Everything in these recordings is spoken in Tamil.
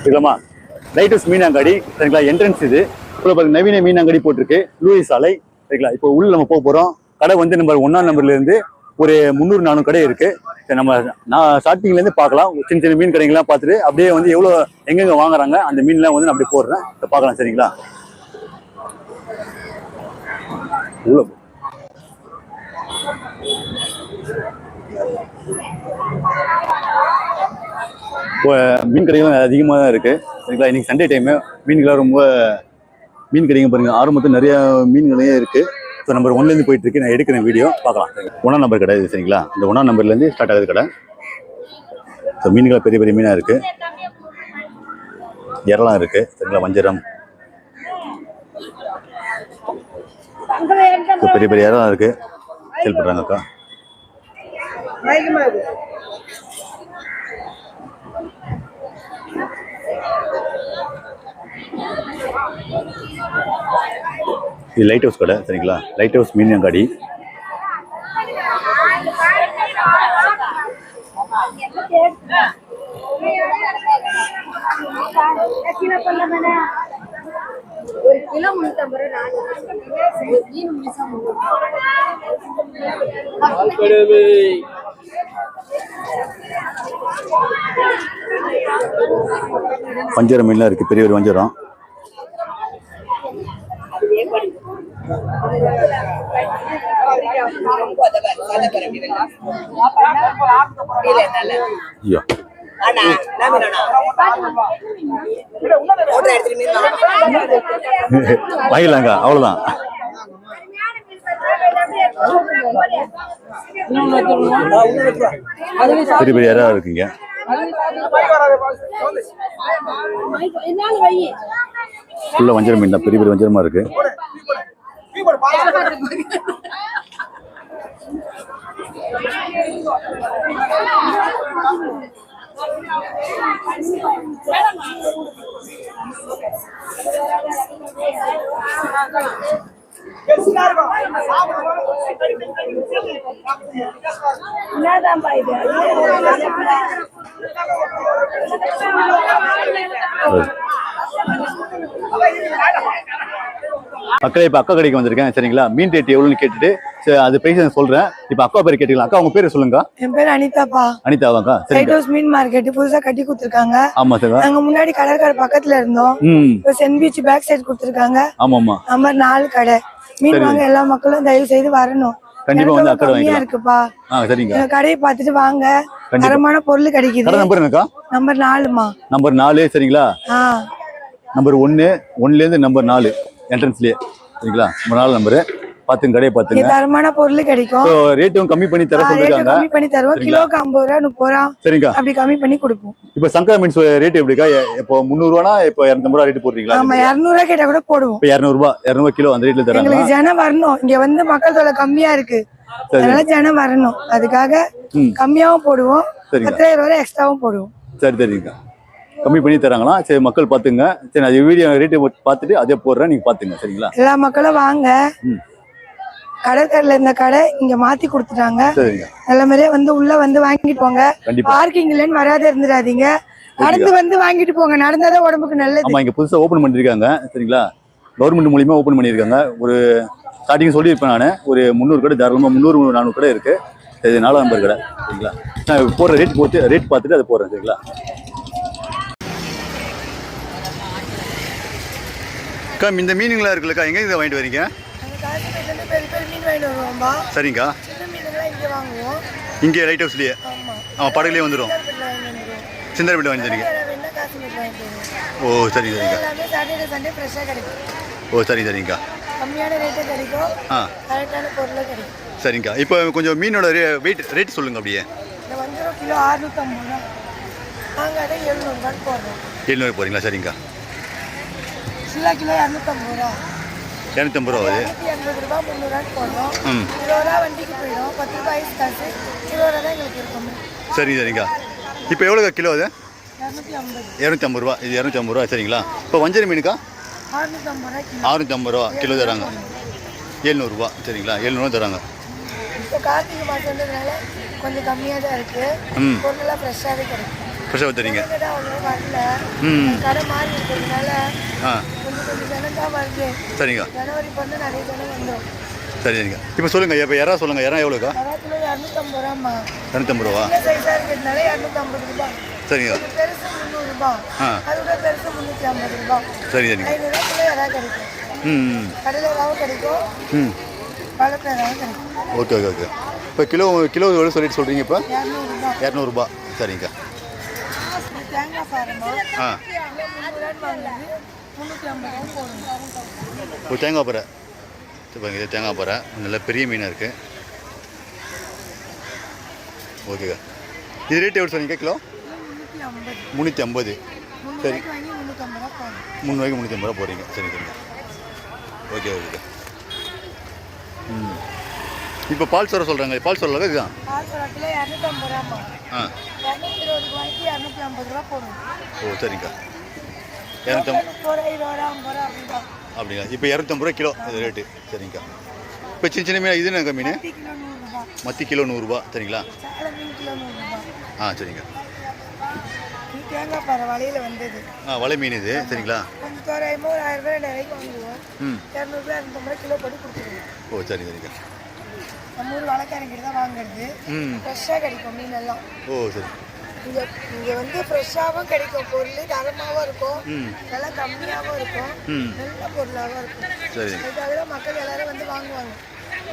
இல்லைம்மா லைட் ஹவுஸ் மீனாங்காடி சரிங்களா. என்ட்ரன்ஸ் இது இப்போ பாருங்க நவீன மீனாங்காடி போட்டிருக்கு லூயிஸ் சாலை சரிங்களா. இப்போ உள்ள நம்ம போக போகிறோம். கடை வந்து நம்பர் 1ஆம் நம்பர்லேருந்து ஒரு 300-400 கடை இருக்கு. நம்ம நான் ஸ்டார்டிங்லேருந்து பார்க்கலாம். சின்ன சின்ன மீன் கடைங்கெல்லாம் பார்த்துட்டு அப்படியே வந்து எவ்வளோ எங்கெங்கே வாங்குறாங்க அந்த மீன்லாம் வந்து நான் அப்படியே போடுறேன். இப்போ பார்க்கலாம் சரிங்களா. உள்ள இப்போ மீன் கடைகளும் அதிகமாக தான் இருக்குது சரிங்களா. இன்றைக்கி சண்டே டைமு மீன்களாம் ரொம்ப மீன் கடைங்க பாருங்கள் ஆரம்பத்தில் நிறைய மீன்களே இருக்குது. ஸோ நம்பர் 1லேருந்து போயிட்டு இருக்கு. நான் எடுக்கிறேன் வீடியோ பார்க்கலாம். 1ஆம் நம்பர் கடை இது சரிங்களா. இந்த 1ஆம் நம்பர்லேருந்து ஸ்டார்ட் ஆகுது கடை. ஸோ மீன்கள் பெரிய பெரிய மீனாக இருக்குது. இறலாம் இருக்குது சரிங்களா. வஞ்சரம் பெரிய பெரிய இறலாம் இருக்குது. சேல் பண்ணுறாங்க அக்கா. இது லைட் ஹவுஸ் கடை சரிங்களா. Light house Meenangadi. வஞ்சரம் மீன்லாம் இருக்கு. பெரிய ஒரு வஞ்சரம். வாங்கிடலாங்க அவ்வளவுதான். பெரிய பெரிய இறா இருக்குங்க. ஃபுல்லா வஞ்சரம் மீன் தான். பெரிய பெரிய வஞ்சரமா இருக்கு. மக்களே இப்போ அக்கா கடைக்கு வந்திருக்கேன் சரிங்களா. மீன் ரேட் எவ்வளோன்னு கேட்டுட்டு அது பிரைஸ் நான் சொல்றேன். இப்போ அக்கா பேர் கேட்டுக்கலாம். அக்கா உங்க பேர் சொல்லுங்க. என் பேர் அனிதாப்பா. அனிதாவாக்கா. லைட் ஹவுஸ் மீன் மார்க்கெட் புதுசா கட்டி கொடுத்துருக்காங்க. ஆமா சார். நாங்க முன்னாடி கடற்கரை பக்கத்துல இருந்தோம். இப்போ சென்ட் பீச் பேக் சைடு கொடுத்துருக்காங்க. ஆமா ஆமா. நம்பர் 4 கடை. மீன் வாங்க எல்லா மக்களும் தயவு செய்து வரணும். கண்டிப்பா வந்து அக்கா வாங்கிக்கலாம். இருக்குப்பா. சரிங்க. இந்த கடையை பார்த்துட்டு வாங்க. தரமான பொருள் கிடைக்குது. கடை நம்பர் என்னக்கா? நம்பர் 4மா. நம்பர் 4 சரிங்களா. நம்பர் 1லேருந்து நம்பர் 4 என்ட்ரன்ஸ்லயே சரிங்களா. 4 நம்பர் பாத்துங்க. கடையை பாத்துங்க. தரமான பொருள் கிடைக்கும். ரேட்டும் கம்மி பண்ணி தர சொல்லிருக்காங்க. கம்மி பண்ணி தருவோம். கிலோக்கு 50 ரூபா 30 ரூபா சரிங்க. அப்படி கம்மி பண்ணி கொடுப்போம். இப்போ சங்கரா மீன்ஸ் ரேட் எப்படிக்கா? இப்போ 300 ரூபானா இப்போ 250 ரூபா ரேட் போடுறீங்களா? ஆமா 200 ரூபா கேட்டா கூட போடுவோம். இப்போ 200 கிலோ அந்த ரேட்ல தராங்க. எங்களுக்கு ஜனம் வரணும். இங்க வந்து மக்கள் தொகை கம்மியா இருக்கு. அதனால ஜனம் வரணும். அதுக்காக கம்மியாவும் போடுவோம். 10,000 ரூபாய் எக்ஸ்ட்ராவும் போடுவோம். சரி சரிங்க. கம்மி பண்ணி தராங்களா? சரி மக்கள் பாத்துங்க. சரி அது வீடியோ ரேட் பார்த்துட்டு அதே போடுறேன். நீங்க பாத்துங்க சரிங்களா. எல்லா மக்களும் வாங்க. கடற்கரையில இந்த கடை இங்க மாத்தி கொடுத்துட்டாங்க. நல்ல மாதிரியே வந்து உள்ள வந்து வாங்கிட்டு போங்க. பார்க்கிங் இல்லன்னு வராத இருந்துடாதீங்க. நடந்து வந்து வாங்கிட்டு போங்க. நடந்தாதான் உடம்புக்கு நல்லது. ஆமா இங்க புதுசா ஓபன் பண்ணிருக்காங்க சரிங்களா. கவர்மெண்ட் மூலியமா ஓபன் பண்ணிருக்காங்க. ஒரு ஸ்டார்டிங் சொல்லியிருப்பேன் நான். ஒரு 300 கடை தாராளமா 300-400 கடை இருக்கு. இது 4ஆம் நம்பர் கடை சரிங்களா. நான் போடுற ரேட் பார்த்துட்டு அதை போடுறேன் சரிங்களா. அக்கா இந்த மீனுங்களா இருக்குல்லக்கா எங்க இருந்து வாங்கிட்டு வரீங்க? சரிங்கக்கா. இங்கே லைட் ஹவுஸ்லயே படகுலயே வந்துடும். சிந்தரப்பேட்டை வாங்கி தரீங்க. ஓ சரி சரிங்கக்கா. ஓ சரி சரிங்கக்கா. சரிங்கக்கா. இப்போ கொஞ்சம் மீனோட ரேட் சொல்லுங்க அப்படியே. 700 போறீங்களா? சரிங்கக்கா. கிலோ 250 ரூபா. 250 ரூபா ஆகுது. 280 ரூபா 300 போடுறோம். கிலோ ரூபா வண்டிக்கு போயிடும். 10 ரூபாய் காசு. கிலோ ரூபா தான் எங்களுக்கு இருக்கும். சரி சரிங்கக்கா. இப்போ எவ்வளோக்கா கிலோ அது? 250 ரூபா. இது 250 ரூபா சரிங்களா. இப்போ வஞ்சரம் மீனுக்கா? 650 ரூபா கிலோ தராங்க. 700 ரூபா சரிங்களா. 700 ரூபா தராங்க. இப்போ கார்த்திகை மாதம் வந்ததுனால கொஞ்சம் கம்மியாக தான் இருக்குது. பொருளெல்லாம் ஃப்ரெஷ்ஷாகவே கிடைக்கும். ஃப்ரெஷ்ஷாக தரீங்க. கடை அவ்வளோ வரல. ம். கடை மாறி இருக்கிறதுனால ஆ கொஞ்சம் ஜனம் தான் வருது. சரிங்க. ஜனவரி வந்து நிறைய ஜனம் வந்துடும். சரிங்க. இப்போ சொல்லுங்கள், இப்போ யாரா சொல்லுங்கள், யாரா எவ்வளோக்கா? கிலோ 250 ரூபாம்மா. 250 ரூபா. சின்ன சைஸாக இருக்கிறதுனால 250 ரூபாய். சரிங்க. இது பெருசு 300 ரூபாய். ஆ அதோட பெருசு 350 ரூபாய். சரிங்க. 500 ரூபா கிலோ எதாவது கிடைக்கும். ம் கடையில் ஏதாவது கிடைக்கும், ம் பழத்தில் ஏதாவது கிடைக்கும். Okay okay okay. இப்போ கிலோ எவ்வளோ சொல்லிட்டு சொல்கிறீங்க? இப்போ 200 ரூபாய். 200 ரூபா. சரிங்க. இது தேங்காய் பாருமா, ஆ 300 வாங்குறது 350 ரூபாய் போடணும். ஒரு தேங்காய் பாறை. பாருங்க, இது தேங்காய் பாறை நல்ல பெரிய மீனாக இருக்குது. ஓகேக்கா. இது ரேட் எவ்வளோ சொன்னீங்க? கிலோ 350. சரி, 350 ரூபா போடணும். 3 ரூபாய்க்கு 350 ரூபா போகிறீங்க. சரி சரிங்க. Okay okay. ம். இப்போ பால் சோறை சொல்கிறாங்க, பால் சோறில் இதுதான். பால் சோளா கிலோ 250 ரூபாம்மா. ஆ 220 ரூபாய்க்கு 250 ரூபா போடணும். ஓ சரிங்கக்கா. 250 ஒரு 20 ரூபா 50 ரூபா அப்படிதான். அப்படிங்களா? இப்போ 250 ரூபா கிலோ இது ரேட்டு. சரிங்கக்கா. இப்போ சின்ன சின்ன மீன் இது என்னக்கா மீன்? மத்தி கிலோ 100 ரூபாய். மத்தி கிலோ 100 ரூபா. சரிங்களா? சாலை மீன் கிலோ 100 ரூபாய். ஆ சரிங்க. இது தேங்காய் பாறை வலையில் வந்தது. ஆ வலை மீன் இது. சரிங்களா? கொஞ்சம் தோராயமாக ஒரு 1000 ரூபாய் 2000 வாங்குவோம். ம் 200 ரூபாய் 250 ரூபாய் கிலோ போட்டு கொடுத்துருவோம். ஓ சரி சரிங்க. நம்ம ஊர் வழக்கறிஞர் தான் வாங்குறது. ம் ஃப்ரெஷ்ஷாக கிடைக்கும் மீன் எல்லாம். ஓ சரி. இங்கே வந்து ஃப்ரெஷ்ஷாகவும் கிடைக்கும், பொருள் தரமாகவும் இருக்கும், ம் நல்லா கம்மியாகவும் இருக்கும், ம் நல்ல பொருளாகவும் இருக்கும். சரி. அதுக்காக தான் மக்கள் எல்லாரும் வந்து வாங்குவாங்க.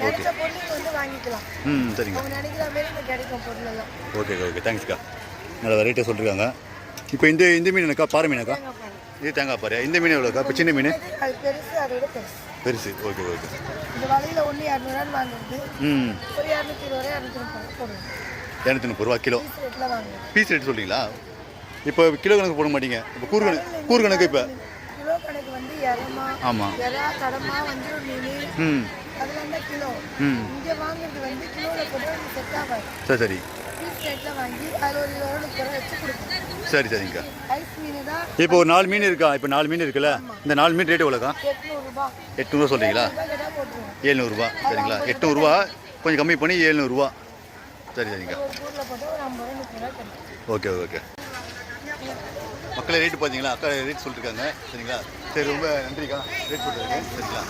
நினைச்ச பொருள் இங்கே வந்து வாங்கிக்கலாம். ம் சரிங்க. அவங்க நினைக்கிற மாதிரி இங்கே கிடைக்கும் பொருள் எல்லாம். Okay okay. தேங்க்ஸ்க்கா. நல்ல வெரைட்டியாக சொல்லியிருக்காங்க. இப்போ இந்த மீன் என்னக்கா? பாறை மீனக்கா? தேங்காய் பாறை. இது தேங்காய் பாறையா? இந்த மீன் எவ்வளோக்கா? இப்போ சின்ன மீன் அது பெருசு, அதோட பெருசு. பெருசு. Okay okay. இந்த வலையில் ஒன்று 200 ரூபான்னு வாங்குறது, ம் ஒரு 220 ரூபாய் 230 போடுவோம். 230 ரூபா கிலோ. பீஸ் ரேட்டில் வாங்குவோம். பீஸ் ரேட் சொல்கிறீங்களா? இப்போ கிலோ கணக்கு போட மாட்டீங்க. இப்போ கூறு கணக்கு இப்போ கிலோ கணக்கு வந்து இறமா, ஆமாம். இறா, கடமா, வஞ்சூர் மீன், ம் அதெல்லாம் தான் கிலோ. ம் இங்கே வாங்குறது வந்து கிலோவில் போட்டு உங்களுக்கு செட் ஆகாது. சரி சரி. பீஸ் ரேட்டில் வாங்கி அதில் ஒரு 20 ரூபா 30 ரூபா வச்சு கொடுப்போம். சரி சரிங்கக்கா. ஐஸ் மீன் தான் இப்போ ஒரு 4 மீன் இருக்கா? இப்போ 4 மீன் இருக்குல்ல, இந்த 4 மீன் ரேட் எவ்வளோக்கா? 800 ரூபாய். 800 சொல்கிறீங்களா? கேட்டால் போட்டுருவோம். 700 ரூபா. சரிங்களா? 800 ரூபா கொஞ்சம் கம்மி பண்ணி 700 ரூபா. சரி சரிங்கக்கா. ஒரு கூரில் போட்டு ஒரு 50 ரூபா 30 ரூபா கிடைக்கும். Okay okay. மக்களே ரேட்டு பார்த்தீங்களா? அக்கா ரேட் சொல்லியிருக்காங்க. சரிங்களா? சரி, ரொம்ப நன்றிக்கா ரேட் போட்டுருக்கு. சரிங்களா?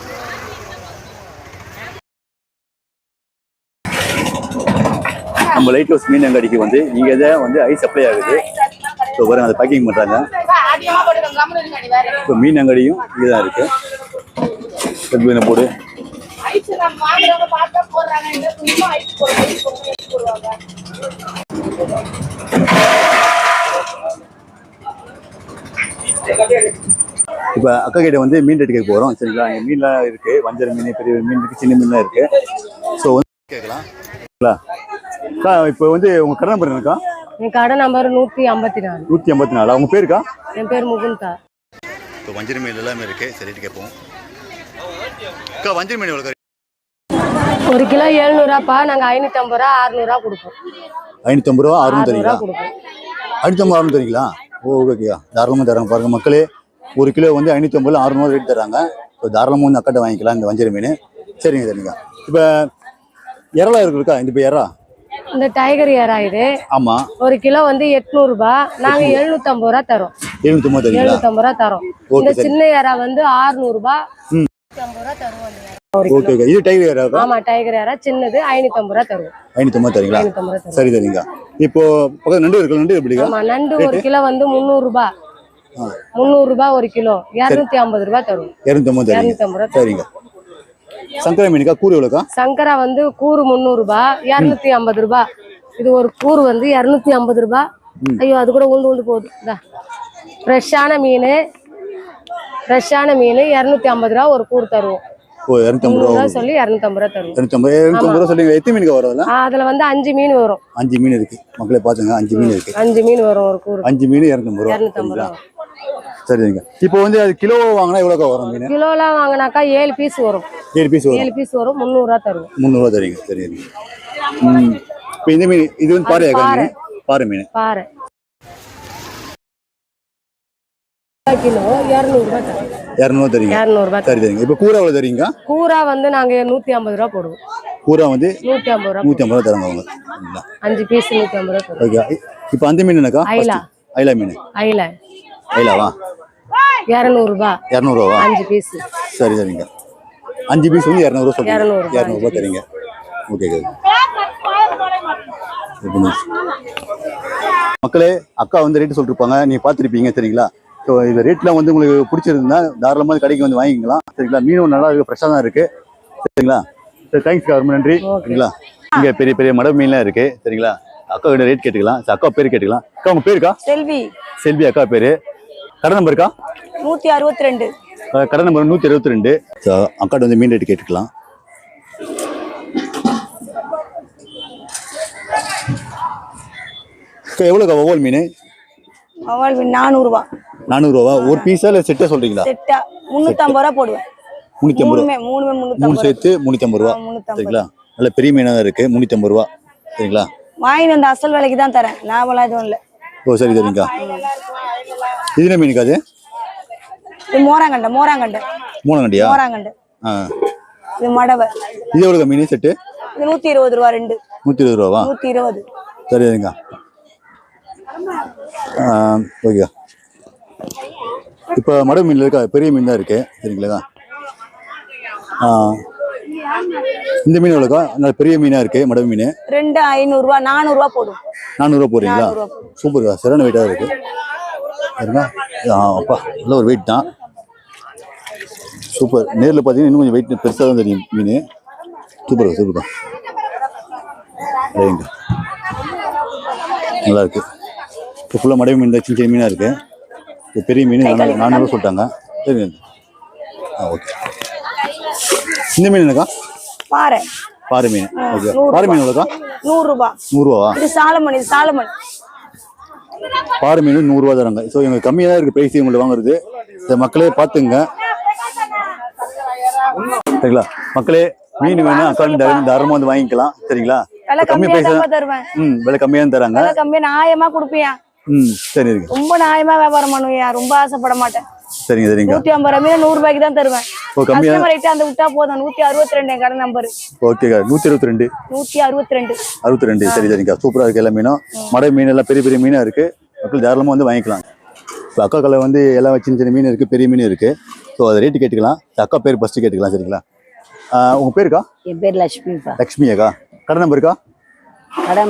நம்ம லைட் ஹவுஸ் மீன் அங்காடிக்கு வந்து இங்கே தான் வந்து ஐஸ் சப்ளை ஆகுது. ஸோ வர அதை பேக்கிங் பண்ணுறாங்க. இப்போ மீன் அங்காடியும் இங்கே தான் இருக்குது. போடு இப்போ அக்கா கிட்ட வந்து மீன் ரேட்டு கேட்க போகிறோம். சரிங்களா? இங்கே மீன்லாம் இருக்குது, வஞ்சர மீன், பெரிய மீன் இருக்குது, சின்ன மீன்லாம் இருக்குது. ஸோ வந்து கேட்கலாம். அக்கா இப்போ வந்து உங்கள் கடை நம்பர் என்னக்கா? என் கடை நம்பர் 154. 154. உங்கள் பேருக்கா? என் பேர் முகுந்தா. இப்போ வஞ்சர மீன் எல்லாமே இருக்குது. சரி ரேட்டு கேட்போம். அக்கா வஞ்சர மீன் எவ்வளோ? ஒரு கிலோ 700 ரூபாப்பா. நாங்கள் 550 ரூபா 600 ரூபா கொடுப்போம். 550 ரூபா 600 தரீங்களா? கொடுப்போம். 550 600 தரீங்களா? ஓ ஓகேயா. தாராளமாக தராங்க பாருங்க மக்களே. ஒரு கிலோ வந்து 550 600 ரேட் தராங்க. ஸோ தாராளமாக வந்து அக்காட்ட வாங்கிக்கலாம் இந்த வஞ்சர மீன். சரிங்க சரிங்க. இப்போ இறலா இருக்குக்கா? இந்த இப்போ இறா இந்த டைகர் ஏரா இது. ஆமா. ஒரு கிலோ வந்து 800 ரூபாய். நாங்க 750 ரூபா தரோம். 750 தரீங்களா? 750 ரூபா தரோம். இந்த சின்ன ஏரா வந்து 600 ரூபாய். 50 ரூபா தருவோம். Okay okay. இது டைகர் ஏரா? ஆமா, டைகர் ஏரா சின்னது 550 ரூபா தருவோம். 550 தரீங்களா? 550 ரூபா தருவோம். சரி சரிங்க. இப்போ பக்கத்துல நண்டு இருக்கு. நண்டு எப்படிங்க? ஆமா, நண்டு ஒரு கிலோ வந்து 300 ரூபாய். 300 ரூபாய் ஒரு கிலோ. 250 ரூபாய் தருவோம். 250 தரீங்க. 250 ரூபாய். சரிங்க. சங்கரா மீனுக்கா? கூறு எவ்வளோக்கா? சங்கரா வந்து கூறு 300 ரூபாய். 250 ரூபாய். இது ஒரு கூறு வந்து 250 ரூபாய். ஐயோ, அது கூட உண்டு போகுது. ஃப்ரெஷ்ஷான மீன் 250 ரூபா ஒரு கூறு தருவோம். ஓ 250 ரூபா சொல்லி 250 ரூபா தருவோம். 250 ரூபா சொல்லுங்க. எத்தனை மீனுக்கு வரும்? அதுல வந்து 5 மீன் வரும். 5 மீன் இருக்கு மக்களே, பாத்துங்க. 5 மீன் இருக்கு. 5 மீன் வரும் ஒரு கூறு. 5 மீன் 250 ரூபா. 250 ரூபா. சரிங்க. இப்போ வந்து அது கிலோ வாங்கினா எவ்வளோக்கா வரும் மீன்? கிலோலாம் வாங்கினாக்கா 7 பீஸ் வரும். 7 பீஸ் வரும். 7 பீஸ் வரும். 300 ரூபா தருவோம். 300 ரூபா தரீங்க. சரிங்க. இப்போ இந்த மீன் இது வந்து பாறையா? பாறை மீன். பாறை கிலோ 200 ரூபாய் தரும். 200 தரீங்க. 200 ரூபாய். சரி சரிங்க. இப்போ கூரா எவ்வளோ தரீங்க? கூரா வந்து நாங்க 150 ரூபா போடுவோம். கூரா வந்து 150 ரூபா. 150 ரூபா தராங்க அவங்க. 5 பீஸ் 150 ரூபா தரும். ஓகே. இப்போ அந்த மீன் என்னக்கா? ஐலா. ஐலா மீன் அயில ஐலாவா 200 ரூபாய் 200ரூவா 5 பீஸ். சரி சரிங்க 5 பீஸ் வந்து 200 சொல்றீங்க 200 200 தரீங்க ஓகே மக்களே அக்கா வந்து ரேட்டு சொல்லிருப்பாங்க நீங்க பார்த்துருப்பீங்க சரிங்களா. ஸோ இந்த ரேட்லாம் வந்து உங்களுக்கு பிடிச்சிருந்தா தாராளமாக கடைக்கு வந்து வாங்கிக்கலாம் சரிங்களா. மீனும் நல்லா இருக்கு ஃப்ரெஷ்ஷாக தான் இருக்கு சரிங்களா. சரி தேங்க்ஸ்க்கா ரொம்ப நன்றி சரிங்களா. இங்கே பெரிய பெரிய மடல் மீன்லாம் இருக்கு சரிங்களா. அக்கா கிட்ட ரேட் கேட்டுக்கலாம். அக்கா பேர் கேட்டுக்கலாம். அக்கா உங்க பேருக்கா? செல்வி. செல்வி அக்கா பேரு. கடை நம்பருக்கா? 162. கடை நம்பர் 162. அக்காட்ட வந்து மீன் ரேட்டு கேட்டுக்கலாம். எவ்வளோக்கா ஒவ்வொரு மீன்? அவள் 400 ரூபாய். 400 ரூபா ஒரு பீஸா இல்லை செட்டா சொல்றீங்களா? செட்டா 350 ரூபாய் போடுவேன். 350 ரூபா. மூணு 3 சேர்த்து 350 ரூபா சரிங்களா. நல்ல பெரிய மீனாக தான் இருக்கு 350 ரூபா சரிங்களா. வாங்கிட்டு வந்து அசல் விலைக்கு தான் தரேன், லாபம்லாம் எதுவும் இல்லை. ஓ சரி சரிங்கக்கா. இது என்ன மீனுக்கா? அது இது மோராங்கண்டை. மூணங்கண்டியா? மோராங்கண்டை. இது மடவை. இது எவ்வளோக்கா மீன் செட்டு? இது 120 ரூபா 2. 120 ரூபாவா? 120. சரி சரிங்கக்கா. ஓகேக்கா. இப்போ மடவு மீன் இருக்கா? பெரிய மீன் தான் இருக்கு சரிங்களா. இந்த மீன் எவ்வளோக்கா? நல்ல பெரிய மீனா இருக்கு மடவு மீன். 2 500 ரூபா 400 ரூபா போடும். 400 ரூபா போடுறீங்களா? சூப்பர்க்கா. சரியான வெயிட்டாக இருக்கு சரிங்களா. அப்பா நல்ல ஒரு வெயிட் தான். சூப்பர். நேரில் பார்த்தீங்கன்னா இன்னும் கொஞ்சம் வெயிட் பெருசாக தான் தெரியும் மீன். சூப்பர்க்கா சூப்பர்க்கா. சரிங்க நல்லா இருக்கு. இப்போ ஃபுல்லாக மடவு மீன் தான். சின்ன சின்ன மீனாக இருக்கு. இப்போ பெரிய மீன் 400 சொல்லிட்டாங்க. சரி ஓகே. இந்த மீன் என்னக்கா? பாறை மீன். ஓகே. பாறை மீன் எவ்வளோக்கா? 100 ரூபாய். 100 ரூபாவா? இது சாலமன். இது சாலமன். பாறை மீன் 100 ரூபா தராங்க. ஸோ எங்களுக்கு கம்மியாக தான் இருக்கு பிரைஸ் உங்கள்ட்ட வாங்குறது. இந்த மக்களே பார்த்துங்க சரிங்களா. மக்களே மீன் வேணும் அக்கா தாராளமாக வந்து வாங்கிக்கலாம் சரிங்களா. கம்மி பிரைஸ் தருவேன். விலை கம்மியாக தான் தராங்க. கம்மியா நியாயமா கொடுப்பியா? சரி இருக்கு. ரொம்ப நியாயமா வியாபாரம் பண்ணுவியா? ரொம்ப ஆசைப்பட மாட்டேன். சரிங்க சரிங்க. 150 ரூபாய் 100 ரூபாய்க்கு தான் தருவேன். கம்மியா ரேட் அந்த விட்டா போதும். 162 என் கடை நம்பர். ஓகேக்கா. 122. 162. சரி சரிங்கக்கா. சூப்பராக இருக்கு எல்லா மீனும். மடை மீன் எல்லாம் பெரிய பெரிய மீனாக இருக்கு. மக்கள் தாராளமாக வந்து வாங்கிக்கலாம். இப்போ அக்கா கடை வந்து எல்லாம் சின்ன சின்ன மீன் இருக்கு, பெரிய மீன் இருக்கு. ஸோ அதை ரேட்டு கேட்டுக்கலாம். அக்கா பேர் ஃபர்ஸ்ட் கேட்டுக்கலாம் சரிங்களா. உங்க பேருக்கா? என் பேர் லட்சுமி. லட்சுமி அக்கா. கடை நம்பர் இருக்கா? கடை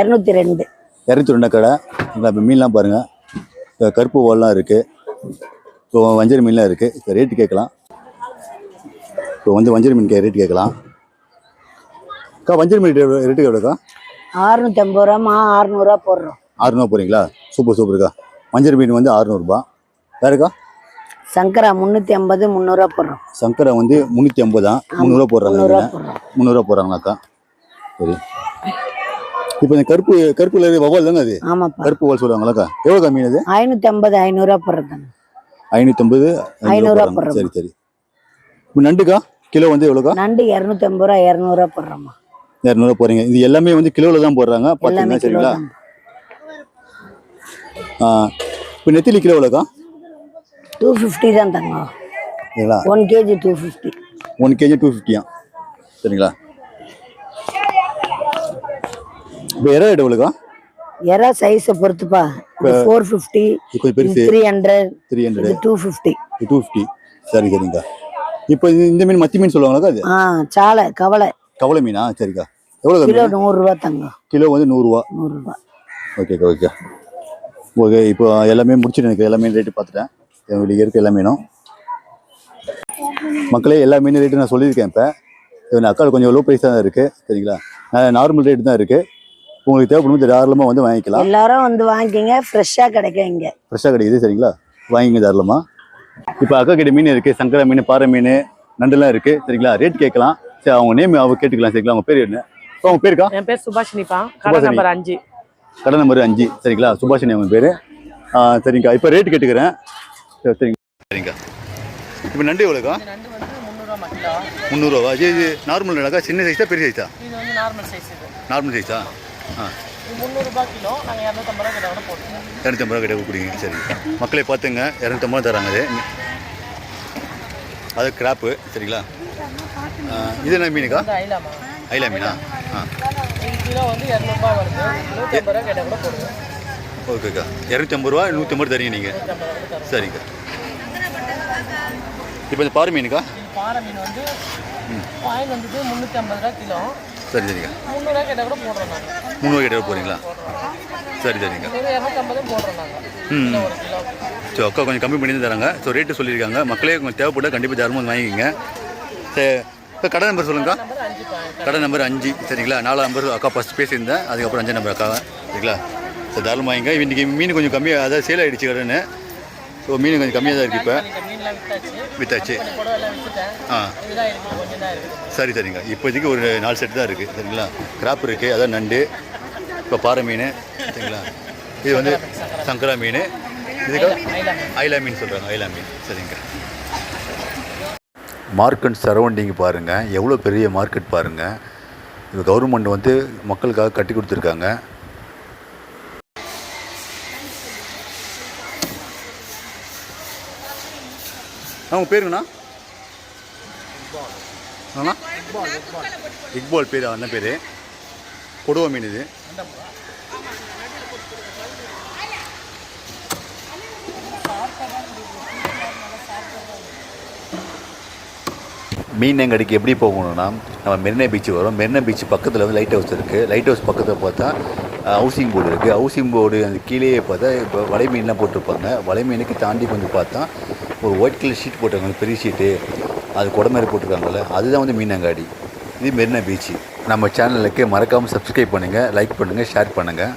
202. 202 கடை. இப்போ மீன்லாம் பாருங்க. கருப்பு ஓல்லாம் இருக்கு. இப்போ வஞ்சர மீன்லாம் இருக்கு. இப்போ ரேட்டு கேட்கலாம். இப்போ வந்து வஞ்சர மீன் ரேட்டு கேட்கலாம். அக்கா வஞ்சர மீன் ரேட்டு எவ்வளோக்கா? 650 ரூபா 600 ரூபா போடுறோம். 600 போறீங்களா? சூப்பர்க்கா. வஞ்சர மீன் வந்து 600 ரூபா. வேறுக்கா? சங்கரா 350 300 ரூபா போடுறோம். சங்கரா வந்து 350 தான். 300 ரூபா போடுறாங்க. 300 ரூபா போடுறாங்களாக்கா. சரி. இப்போ இந்த கருப்புல வவால் தானே அது? ஆமாப்பா. கருப்பு வவால் சொல்லுவாங்களாக்கா. எவ்வளோக்கா மீன் அது? 550 500 ரூபா போடுறதாங்க. 550 500 ரூபா போடுறோம். சரி சரி. இப்போ நண்டுக்கா கிலோ வந்து எவ்வளோக்கா? நண்டு 250 ரூபா 200 ரூபா போடுறோம்மா. 200 ரூபா போறீங்க. இது எல்லாமே வந்து கிலோவில் தான் போடுறாங்க பார்த்தீங்கன்னா சரிங்களா. இப்போ நெத்திலி கிலோ எவ்வளோக்கா? 250 தான் தாங்க. சரிங்களா. 1 kg 250. 1 kg 250 சரிங்களா. இப்போ எறா ரேட் எவ்வளோக்கா? எறா சைஸை பொறுத்துப்பா. 450. கொஞ்சம் பெருசு 300. 250. 250. சரி சரிங்கக்கா. இப்போ இந்த மீன் மத்தி மீன் சொல்லுவாங்களாக்கா? அது சாலை கவலை மீனா? சரிக்கா. எவ்வளோ கிலோ? 100 ரூபா தாங்க. கிலோ வந்து 100 ரூபா. 100 ரூபா. ஓகேக்கா ஓகே. ஓகே. இப்போ எல்லாமே முடிச்சுட்டு எனக்கு எல்லா மீன் ரேட்டு பார்த்துட்டேன். வெளியே இருக்க எல்லா மீனும் மக்களே எல்லா மீன் ரேட்டு நான் சொல்லியிருக்கேன். இப்போ அக்கால் கொஞ்சம் லோ ப்ரைஸ் தான் இருக்குது சரிங்களா. நார்மல் ரேட்டு தான் இருக்குது. உங்களுக்கு தேவைப்படும் தாராளமாக வந்து வாங்கிக்கலாம். எல்லாரும் வந்து வாங்கிக்கங்க. ஃப்ரெஷ்ஷாக கிடைக்கும். இங்கே ஃப்ரெஷ்ஷாக கிடைக்குது சரிங்களா. வாங்கிங்க தாராளமாக. இப்போ அக்கா கிட்ட மீன் இருக்குது. சங்கரா மீன், பாறை மீன், நண்டுலாம் இருக்குது சரிங்களா. ரேட் கேட்கலாம். சரி அவங்க நேம் கேட்டுக்கலாம் சரிங்களா. அவங்க பேர் என்ன? அவங்க பேருக்கா? என் பேர் சுபாஷினிப்பா. கடை நம்பர் 5. கடை நம்பர் 5 சரிங்களா. சுபாஷினி அவங்க பேர். சரிங்கக்கா. இப்போ ரேட்டு கேட்டுக்கிறேன் சரிங்க. இப்போ நண்டு எவ்வளோக்கா? நண்டு வந்து 300 ரூபா கிலோ. 300 ரூபா. இது நார்மல் நண்டாக்கா? சின்ன சைஸா பெரிய சைஸா? இது வந்து நார்மல் சைஸ். இது நார்மல் சைஸா? இது 300 ரூபா கிலோ. நாங்கள் 250 ரூபா கிட்ட போட்டுருக்கோம். 250 ரூபா கிட்ட கொடுக்குறீங்க சரிங்க. மக்களே பார்த்துங்க 250 ரூபா தராங்க. அது கிராப்பு சரிங்களா. இது என்ன மீனுக்கா? ஐலாமா. ஐலா மீனா? கிலோ வந்து 200 ரூபா வருது. 150 ரூபா கிட்ட கூட போடுவோம். ஓகேக்கா 250 ரூபா 150 தரீங்க நீங்கள். சரிங்க. இப்போ இந்த பாறை மீனுக்கா? பாறை மீன் வந்து பாயில் வந்துட்டு 350 ரூபா கிலோ. சரி சரிங்க. 300 ரூபா கேட்டால் கூட போடுறோம் நாங்கள். 300 கிட்ட போகிறீங்களா? சரி சரிங்க. 250 போடுறோம் நாங்கள். கிலோ ஒரு கிலோ. ஸோ அக்கா கொஞ்சம் கம்மி பண்ணி தான் தராங்க. ஸோ ரேட்டு சொல்லியிருக்காங்க. மக்களே கொஞ்சம் தேவைப்பட்டால் கண்டிப்பாக தாராளமாக வந்து வாங்கிக்கோங்க. சரி, இப்போ கடை நம்பர் சொல்லுங்கக்கா. நம்பர் 5 கடை நம்பர் 5 சரிங்களா? 4 நம்பர் அக்கா ஃபஸ்ட் பேசியிருந்தேன். அதுக்கப்புறம் 5 நம்பர் அக்கா சரிங்களா? ஸோ தாராளமாக வாங்கிங்க. இன்றைக்கி மீன் கொஞ்சம் கம்மியாக அதாவது சேல் ஆகிடுச்சு கடைன்னு. ஸோ மீன் கொஞ்சம் கம்மியாக தான் இருக்குது. இப்போ மீன்லாம் வித்தாச்சு. கூட எல்லாம் விற்றுட்டேன். இதுதான் இருக்குது, கொஞ்சம் தான் இருக்குது. சரி சரிங்க. இப்போதைக்கு ஒரு 4 செட் தான் இருக்குது சரிங்களா? கிராப் இருக்குது, அதான் நண்டு, இப்போ பாறை மீன் சரிங்களா? இது வந்து சங்கரா மீன், இதுக்கு ஐலா மீன் சொல்கிறாங்க. ஐலா மீன் சரிங்க. மார்க்கெட் சரௌண்டிங் பாருங்கள், எவ்வளோ பெரிய மார்க்கெட் பாருங்கள். இது கவர்மெண்ட் வந்து மக்களுக்காக கட்டி கொடுத்துருக்காங்க. அவங்க பேருங்கண்ணா? அண்ணா இக்பால் பேர், அண்ணன் பேர். கொடுவா மீன் இது. மீனங்கடிக்கு எப்படி போகணும்னா நம்ம மெரினா பீச் வரும். மெரினா பீச் பக்கத்தில் வந்து லைட் ஹவுஸ் இருக்குது. லைட் ஹவுஸ் பக்கத்தில் பார்த்தா ஹவுசிங் போர்டு இருக்குது. ஹவுசிங் போர்டு அந்த கீழே பார்த்தா இப்போ வலை மீன்லாம் போட்டிருப்பாங்க. வலை மீனுக்கு தாண்டி கொஞ்சம் பார்த்தா ஒரு ஒயிட் கலர் ஷீட் போட்டிருக்காங்க, பெரிய ஷீட்டு, அது குடமாரி போட்டிருக்காங்கல்ல, அதுதான் வந்து மீனங்காடி. இது மெரினா பீச்சு. நம்ம சேனலுக்கு மறக்காமல் சப்ஸ்கிரைப் பண்ணுங்கள், லைக் பண்ணுங்கள், ஷேர் பண்ணுங்கள்.